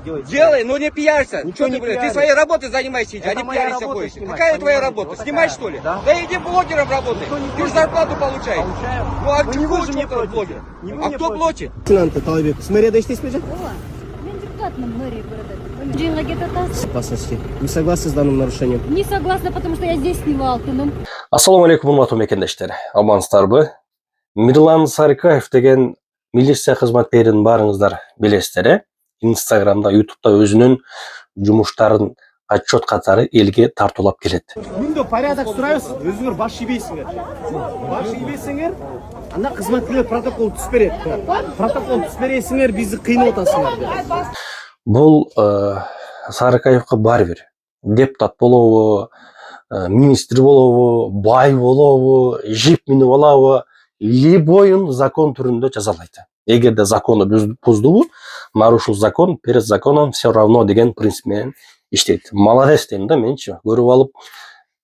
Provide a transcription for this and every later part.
делайте. Делай, но не пиарься. Ничего не Ты пиарюсь. своей работой занимайся, а Это не моя пиарься работа больше. снимать, Какая твоя понимаете? работа? Вот Снимать такая. что ли? Да. Да иди блогером работай. Никто не Ты же будет. зарплату получаешь. Получаю. Ну а Ну, не чего вы же мне кто платите. блогер? Не вы А мне кто платит? Сенанты Талабек, с мэрия дейсіздесіз бе? Ооба, мен депутатмын мэрии города. Жыйынга кетип атасыз. Опасности. Вы согласны с данным нарушением? Не согласна, потому что я здесь снимала алтыным. Ассаламу алейкум, урматтуу мекендештер. Амансыздарбы? Мирлан Сарыкаев деген милиция кызматкерин баарыңыздар билесиздер. Инстаграмда, Ютубта өзүнүн жумуштарын отчет катары элге тартуулап келет. Күндө порядок сурайбыз, өзүңөр баш ийбейсиңер. Баш ийбейсиңер, анда кызматкерлер протокол түзүп берет. Протокол түзүп бересиңер, бизди кыйнап атасыңар деп. Бул Сарыкаевка баары бир. Депутат болобу, министр болобу, бай болобу, жип минип алабы, любойун закон түрүндө жаза алат. Эгерде законду буздубу, нарушил закон, перед законом все равно деген принцип менен иштейт. Молодец дейм да, менчи көрүп алып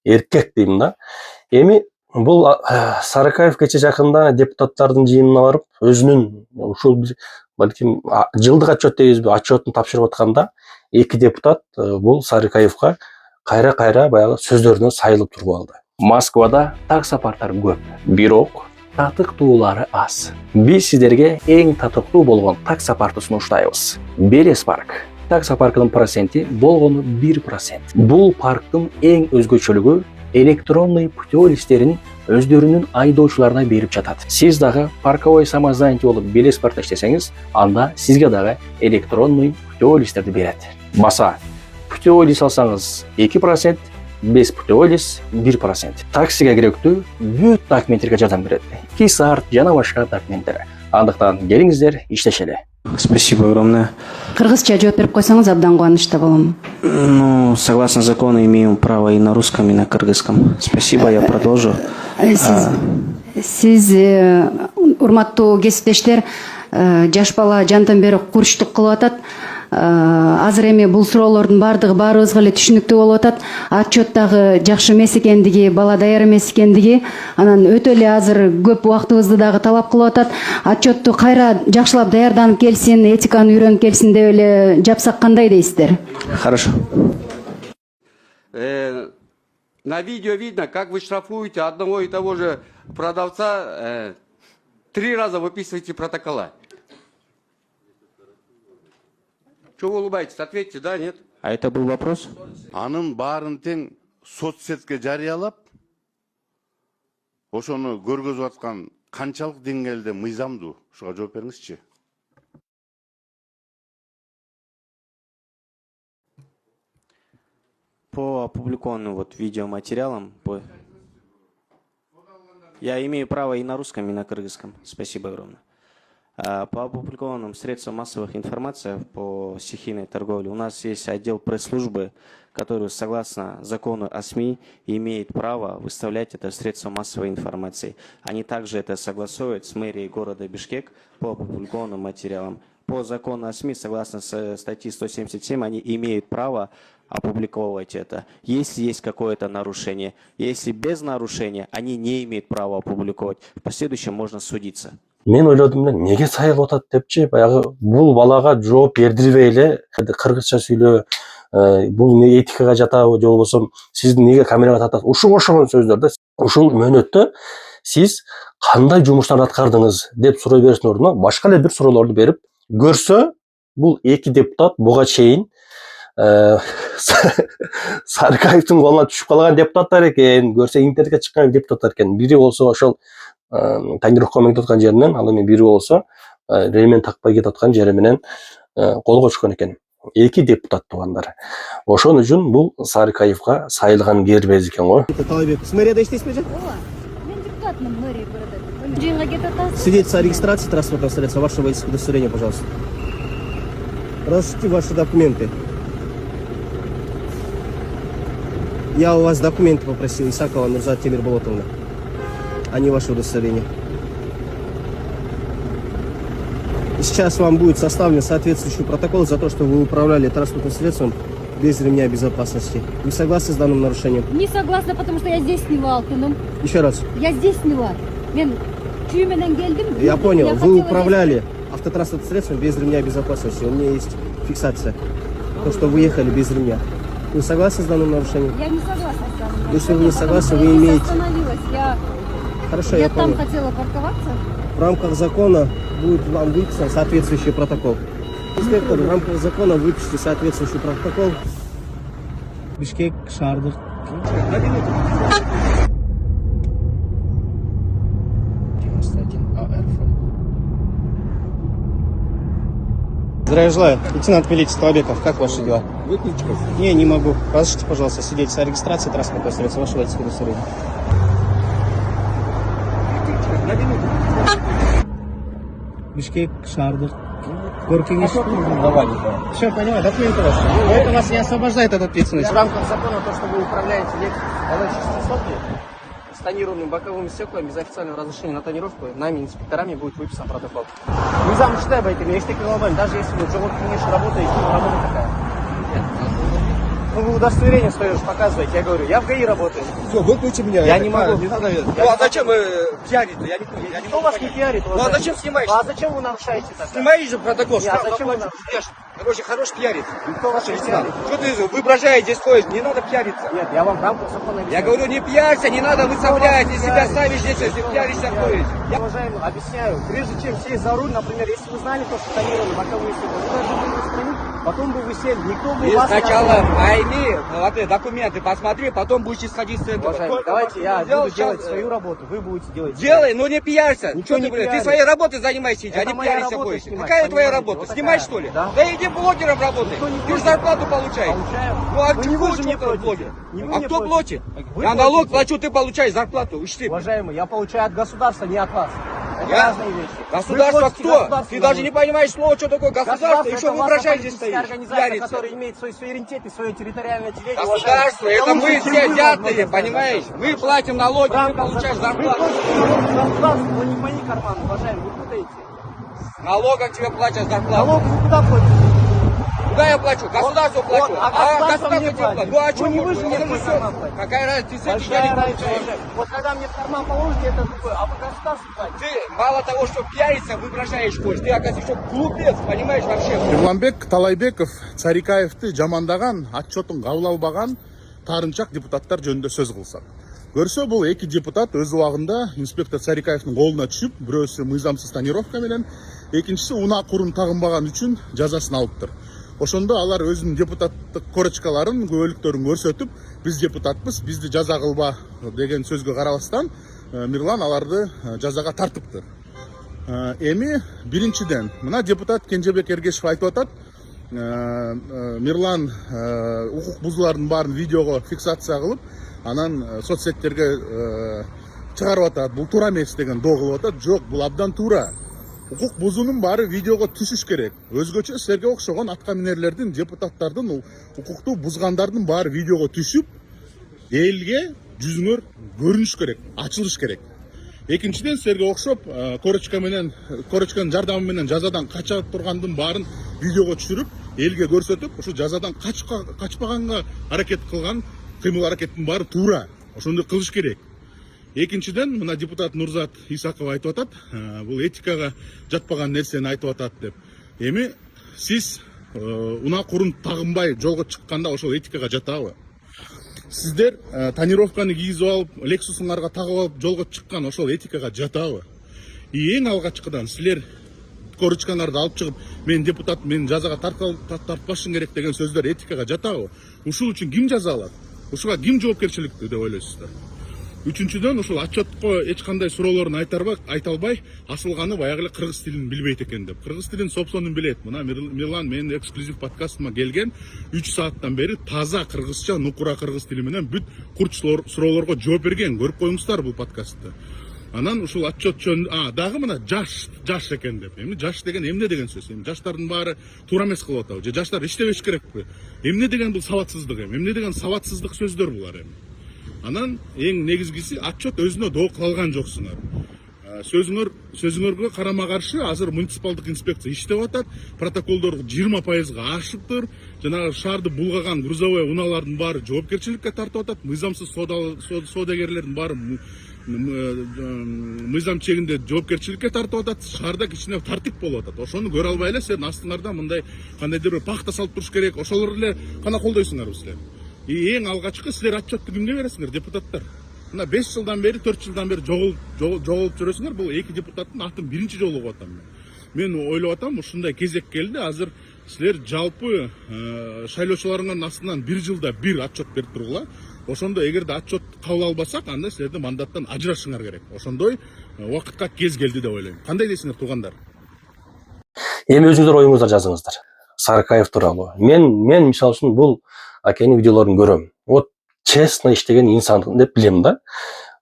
эркек дейм да. Эми бул Сарыкаев кече жакында депутаттардын жыйынына барып, өзүнүн ушул бир балким жылдык отчет дейбизби, отчетун тапшырып атканда эки депутат бул Сарыкаевка кайра баягы сөздөрүнө сайылып туруп алды. Москвада так сапардар көп, бирок татыктуулары аз. Биз сиздерге эң татыктуу болгон так сапарды сунуштайбыз. Белес парк. Такса паркынын проценти болгону 1%. Бул парктын эң өзгөчөлүгү электронный путеводителерин өздөрүнүн айдоочуларына берип жатат. Сиз дагы парковой самозанятый болуп Белес паркта иштесеңиз, анда сизге дагы электронный путеводителерди берет. Баса путеводитель алсаңыз 2%, без путеводитель 1%. Таксиге керектүү бүт документтерге жардам берет. Кисарт жана башка документтер. Андыктан келиңиздер, иштешели. Спасибо огромное. Кыргызча жооп берип койсоңуз абдан кубанычта болом. Ну, согласно закону, имею право и на русском, и на кыргызском. Спасибо, я продолжу. Сиз урматтуу кесиптештер, жаш бала жантан бери курчтук кылып атат. Азыр эми бул суроолордун баарыбызга эле түшүнүктүү болуп атат. Отчеттагы жакшы эмес экендиги, бала даяр эмес экендиги, анан өтө эле азыр көп убактыбызды дагы талап кылып атат. Отчетту кайра жакшылап даярданып келсин, этиканы үйрөнүп келсин деп эле жапсак кандай дейсиздер? Хорошо. На видео видно, как вы штрафуете одного и того же продавца, 3 раза выписываете протокола. Чего вы улыбаетесь? Ответьте, да, нет? А это был вопрос? Анын баарын тең соцсетке жарыялап, ошону көргөзүп аткан канчалык деңгээлде мыйзамдуу? Ушуга жооп бериңизчи. По опубликованным видеоматериалам, я имею право и на русском, и на кыргызском. Спасибо огромное. По опубликованным средствам массовых информации по стихийной торговле у нас есть отдел пресс-службы, который, согласно закону о СМИ, имеет право выставлять это в средства массовой информации. Они также это согласуют с мэрией города Бишкек по опубликованным материалам. По закону о СМИ, согласно статье 177, они имеют право опубликовывать это, если есть какое-то нарушение. Если без нарушения, они не имеют права опубликовать. В последующем можно судиться. Мен ойлодум да, неге сайылып атат депчи, баягы бул балага жооп бердирбей эле кыргызча сүйлөө, бул не этикага жатабы, же болбосо сиздин неге камерага тартат, ушул ошогон сөздөр да. Ушул мөөнөттө сиз кандай жумуштарды аткардыңыз деп суроо берүүнүн ордуна башка эле бир суроолорду берип, көрсө бул эки депутат буга чейин Сарыкаевдин колуна түшүп калган депутаттар экен, көрсө интернетке чыккан депутаттар экен. Бири болсо ошол Таңирокко менен аткан жеринен, ал эми бири болсо ремень такпай кетип аткан жери менен колго түшкөн экен. Эки депутат туугандар. Ошон үчүн бул Сарыкаевга сайылган кербез экен го. Талабек, с мэрияда иштейсизби же? Ооба, мен депутатмын мэрии города. Жыйынга кетип атасыз. Свидетельство о регистрации транспортного средства, ваше водительское удостоверение, пожалуйста. Разрешите ваши документы. Я у вас документы попросил, Исакова Нурзат Темирболотовна, а не ваше удостоверение. И сейчас вам будет составлен соответствующий протокол за то, что вы управляли транспортным средством без ремня безопасности. Вы согласны с данным нарушением? Не согласна, потому что я здесь сняла алтыным. Еще раз. Я здесь сняла. Мен чүйменен келдим. Я понял. Вы управляли автотранспортным средством без ремня безопасности. У меня есть фиксация. То, что вы ехали без ремня. Вы согласны с данным нарушением? Я не согласна с вами. Если вы не согласны, Я вы здесь имеете... остановилась. Хорошо, Я я там понял. хотела парковаться. В рамках закона будет вам выписан соответствующий протокол. Инспектор, в рамках закона выпишите соответствующий протокол. Бишкек, Шардых. Здравия желаю. Лейтенант милиции Толбеков, как ваши дела? Выключка. Не могу. Разрешите, пожалуйста, свидетельство о регистрации транспортного средства, ваше водительское удостоверение. Бишкек, Шардых. Горкиниш. Все, понимаю, документы ваши. Но это вас не освобождает от ответственности. В рамках закона то, что вы управляете ЛС-600 с тонированными боковыми стеклами без официального разрешения на тонировку, нами, инспекторами, будет выписан протокол. Не замуж штабайте, если даже если вы Джолот Киниш работаете, работа такая. Ну, вы удостоверение свое же показываете, я говорю, я в ГАИ работаю. Все, выключи меня. Я не могу. Не надо. Ну, а зачем пиарить-то? Я не Кто вас не пиарит? Ну, а зачем снимаешь? А зачем вы нарушаете тогда? Снимаешь же протокол. Не, а зачем вы нарушаете? Короче, хорош пиарить. Кто вас не пиарит? Что ты выображаешь здесь ходишь? Не надо пиариться. Нет, я вам в рамках закона Я объясняю. говорю, не пиарься, не надо выставлять. Кто вас Если себя пиарит? ставишь здесь, если пиаришься, ходишь. Я, уважаемый, объясняю, прежде чем сесть за руль, например, если вы знали то, что тонированы боковые стекла, вы должны были устранить, потом бы вы сели, никто бы Ты вас не сначала остановил. пойми, вот, документы посмотри, потом будешь исходить с этого. Уважаемый, давайте я Сделал буду делать сейчас, свою работу, вы будете делать Делай, но не пиарься. Никто Что не ты, блядь, ты пиарит. своей работой занимайся, а Это не моя пиарься работа ходишь. снимать, Какая твоя понимаете? работа? Вот Снимать, такая. что ли? Да. Да иди блогером работай. Никто не Ты же платит. зарплату получаешь. Получаю. Ну а Вы чего не вы же что мне ты платите. блогер? Не вы А мне кто платите. платит? Вы Я налог платите. плачу, ты получаешь зарплату. Учти. Уважаемый, я получаю от государства, не от вас. Это Я? разные вещи. Государство Вы платите кто? государству Ты даже налоги. не понимаешь слово, что такое государство, и это что у вас воображаешь здесь политическая стоишь. организация, Пиариться. которая имеет свой суверенитет и свое территориальное деление. Государство, уважаемый. это мы лучше, чем все вы, взятые, возможно, понимаешь? знаете. Мы платим налоги, В ты рамках получаешь закона. зарплату. Вы платите налоги государству, но не в мои карманы, уважаемый, вы путаете. Налогом тебе платят зарплату. Налог вы куда платите? Куда я плачу? Государству плачу. а государство мне тебе платит. платит. Ну а Ну, что не вы же мне Ну, в мой всё. карман платите. Какая разница, ты с этим Большая денег разница, получаешь. уважаемый. Вот когда мне в карман положите, это другое, а вы государству платите. Ты мало того, что пиариться, воображаешь хочешь, ты, оказывается, еще глупец, понимаешь, вообще. Нурланбек Талайбеков Царикаевди жамандаган, отчетун кабыл албаган таарынчак депутаттар жөнүндө сөз кылсак. Көрсө бул эки депутат өз убагында инспектор Царикаевдин колуна түшүп, бирөөсү мыйзамсыз тонировка менен, экинчиси унаа курун тагынбаган үчүн жазасын алыптыр. Ошондо алар өзүнүн депутаттык корочкаларын, күбөлүктөрүн көрсөтүп, биз депутатпыз, бизди жаза кылба деген сөзгө карабастан Мирлан аларды жазага тартыптыр. Эми биринчиден мына депутат Кенжебек Эргешев айтып атат, Мирлан укук бузуулардын баарын видеого фиксация кылып, анан соцсеттерге чыгарып атат. Бул туура эмес деген доо кылып атат. Жок, бул абдан туура. Укук бузуунун баары видеого түшүш керек. Өзгөчө силерге окшогон атка минерлердин, депутаттардын укукту бузгандардын баары видеого түшүп, элге жүзүңөр көрүнүш керек, ачылыш керек. Экинчиден силерге окшоп корочканын жардамы менен жазадан кача тургандын баарын видеого түшүрүп, элге көрсөтүп, ушу жазадан качпаганга аракет кылган кыймыл аракеттин баары туура. Ошондой кылыш керек. Экинчиден мына депутат Нурзат Исаков айтып атат, бул этикага жатпаган нерсени айтып атат деп. Эми сиз унаа курун тагынбай жолго чыкканда ошол этикага жатабы? Сиздер тонировканы кийип алып, Лексусуңарга тагып алып жолго чыккан ошол этикага жатабы? И эң алгачкыдан силер корочкаларды алып чыгып, мен депутат, мен жазага тартпашым керек деген сөздөр этикага жатабы? Ушул үчүн ким жаза алат? Ушуга ким жоопкерчиликтүү деп ойлойсуздар? Үчүнчүдөн ушул отчетко эч кандай суроолорун айта албай, асылганы баягы эле кыргыз тилин билбейт экен деп. Кыргыз тилин сопсонун билет. Мына Мирлан менин эксклюзив подкастыма келген 3 сааттан бери таза кыргызча, нукура кыргыз тили менен бүт курч суроолорго жооп берген. Көрүп коюңуздар бул подкастты. Анан ушул отчет дагы мына жаш экен деп. Эми жаш деген эмне деген сөз? Эми жаштардын баары туура эмес кылып атабы? Же жаштар иштебеш керекпи? Эмне деген бул сабатсыздык эми? Эмне деген сабатсыздык сөздөр булар эми? Анан эң негизгиси отчет өзүнө доо кыла алган жоксуңар. Сөзүңөргө карама каршы азыр муниципалдык инспекция иштеп атат. Протоколдор 20%га ашыптыр. Жанагы шаарды булгаган грузовой унаалардын баары жоопкерчиликке тартып атат. Мыйзамсыз соодагерлердин баары мыйзам чегинде жоопкерчиликке тартып атат, шаарда кичине тартип болуп атат. Ошону көрө албай эле силердин астыңарда мындай кандайдыр бир пахта салып туруш керек. Ошолор эле кана колдойсуңарбы силер? Эң алгачкы силер отчетту кимге бересиңер, депутаттар? Мына 5 жылдан бери, 4 жылдан бери жоголуп жүрөсүңөр. Бул эки депутаттын атын биринчи жолу угуп атам мен. Мен ойлоп атам, ушундай кезек келди. Азыр силер жалпы шайлоочуларыңардын астынан 1 жылда 1 отчет берип тургула. Ошондо эгерде отчет кабыл албасак, анда силердин мандаттан ажырашыңар керек. Ошондой убакытка кез келди деп ойлойм. Кандай дейсиңер, туугандар? Эми өзүңүздөр оюңуздар жазыңыздар. Сарыкаев тууралуу. Мен мисалы үчүн бул акенин видеолорун көрөм. Вот честно иштеген инсан деп билем да.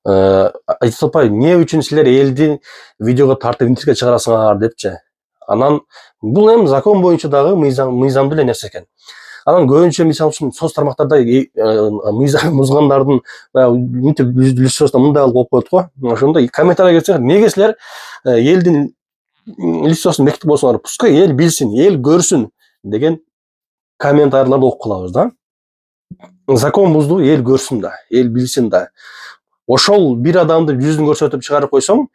Айтып атпайбы, эмне үчүн силер элди видеого тартып интернетке чыгарасыңар депчи. Анан бул эми закон боюнча дагы мыйзамдуу эле нерсе экен. Анан көбүнчө мисалы үчүн соц тармактарда мыйзам бузгандардын мынтип лицосуна мындай болуп коет го. Ошондо комментарийге келсеңер, эмнеге силер элдин лицосун бекитип койсоңор, пускай эл билсин, эл көрсүн деген комментарийлерди окуп калабыз да. Закон бузду, эл көрсүн да, эл билсин да. Ошол бир адамды жүзүн көрсөтүп чыгарып койсоң,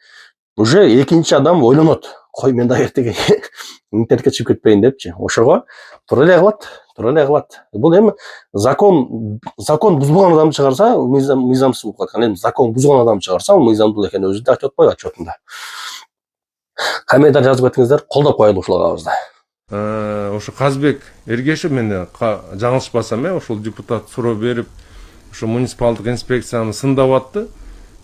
уже экинчи адам ойлонот. Кой, мен да эртеге интернетке чыгып кетпейин депчи. Ошого туура эле кылат. Бул эми закон бузбаган адамды чыгарса, мыйзамсыз болуп калат. Эми закон бузган адамды чыгарса, мыйзамдуу экени өзү да айтып атпайбы отчетунда. Комментарий жазып кетиңиздер, колдоп коелу ушул абызда. Ошо Казбек Эргешев, мен жаңылышпасам, ошол депутат суроо берип, ошо муниципалдык инспекцияны сындап атты.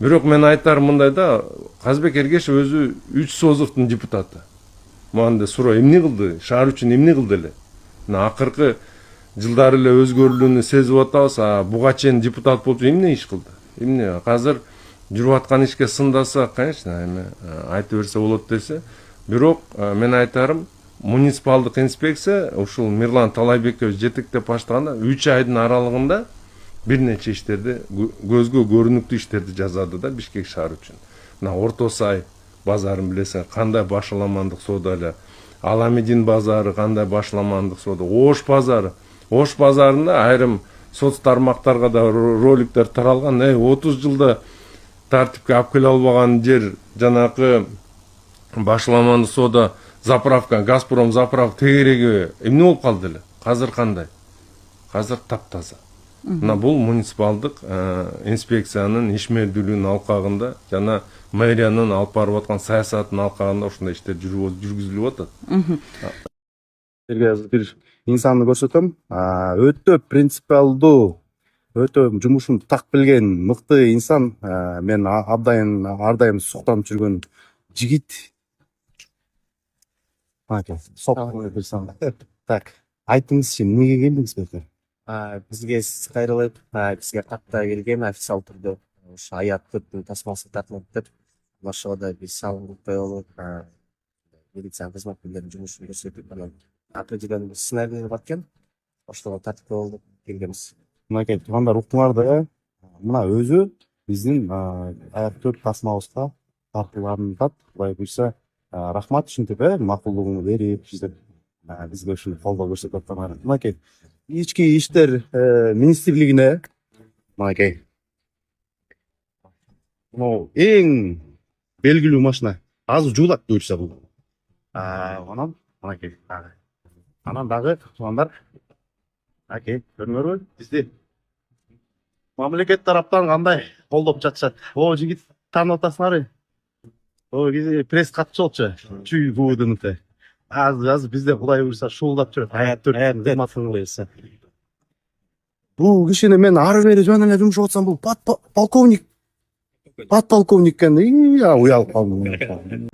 Бирок мен айтарым мындай да, Казбек Эргешев өзү 3 созовдун депутаты. Мында суроо эмне кылды, шаар үчүн эмне кылды эле? Мына акыркы жылдары эле өзгөрүлүүнү сезип атабыз, буга чейин депутат болуп эмне иш кылды? Эмне азыр жүрүп аткан ишке сындаса, конечно, эми айтып берсе болот десе. Бирок мен айтарым, муниципалдык инспекция ушул Мирлан Талайбекович жетектеп баштаганда 3 айдын аралыгында бир нече иштерди, көзгө көрүнүктүү иштерди жазады да Бишкек шаары үчүн. Мына Орто Сай базарын билесиңер, кандай башаламандык соода эле. Аламедин базары кандай башаламандык соода. Ош базарында айрым соц тармактарга да роликтер таралган. 30 жылда тартипке алып келе албаган жер, жанакы башаламандык соода заправка, Газпром заправка тегереги эмне болуп калды эле? Азыр кандай? Азыр таптаза. Мына бул муниципалдык инспекциянын ишмердүүлүгүнүн алкагында жана мэриянын алып барып аткан саясатынын алкагында ушундай иштер жүргүзүлүп атат. Силерге бир инсанды көрсөтөм. Өтө принципиалдуу, өтө жумушун так билген мыкты инсан. Мен ардайым суктанып жүргөн жигит. Так, айтыңызчы, эмнеге келдиңиз бул? Бизге кайрылып, бизге катта келген официал түрдө ошо аят төрттүн тасмасы тартылып деп, ошода биз салынып коелуп, милиция кызматкерлеринин жумушун көрсөтүп, анан определенный сценарий бар экен. Ошого тартип болуп келгенбиз. Мынакей туугандар, уктуңар, мына өзү биздин аят төрт тасмабызга тартылгандат. Кудай буйрса, рахмат ушинтип макулдугуну берип, бизге ушуну колдоо көрсөтүп атканыңар. Мынакей ички иштер министрлигине, мынакей эң белгилүү машина. Азыр жуулат буйрса бул. Анан мынакей. Анан дагы туугандар, мынакей көрүңөрбү? Бизди мамлекет тараптан кандай колдоп жатышат? Жигит таанып атасыңарбы? Пресс катчы болчу. Чүй буудунуте. Азыр бизде Кудай буйрса шуулдап жүрөт. Аят төрттүн кызматын кылабыз. Бул кишини мен ары бери жөн эле жумуш атсам, бул подполковник экен. Уялып калдым.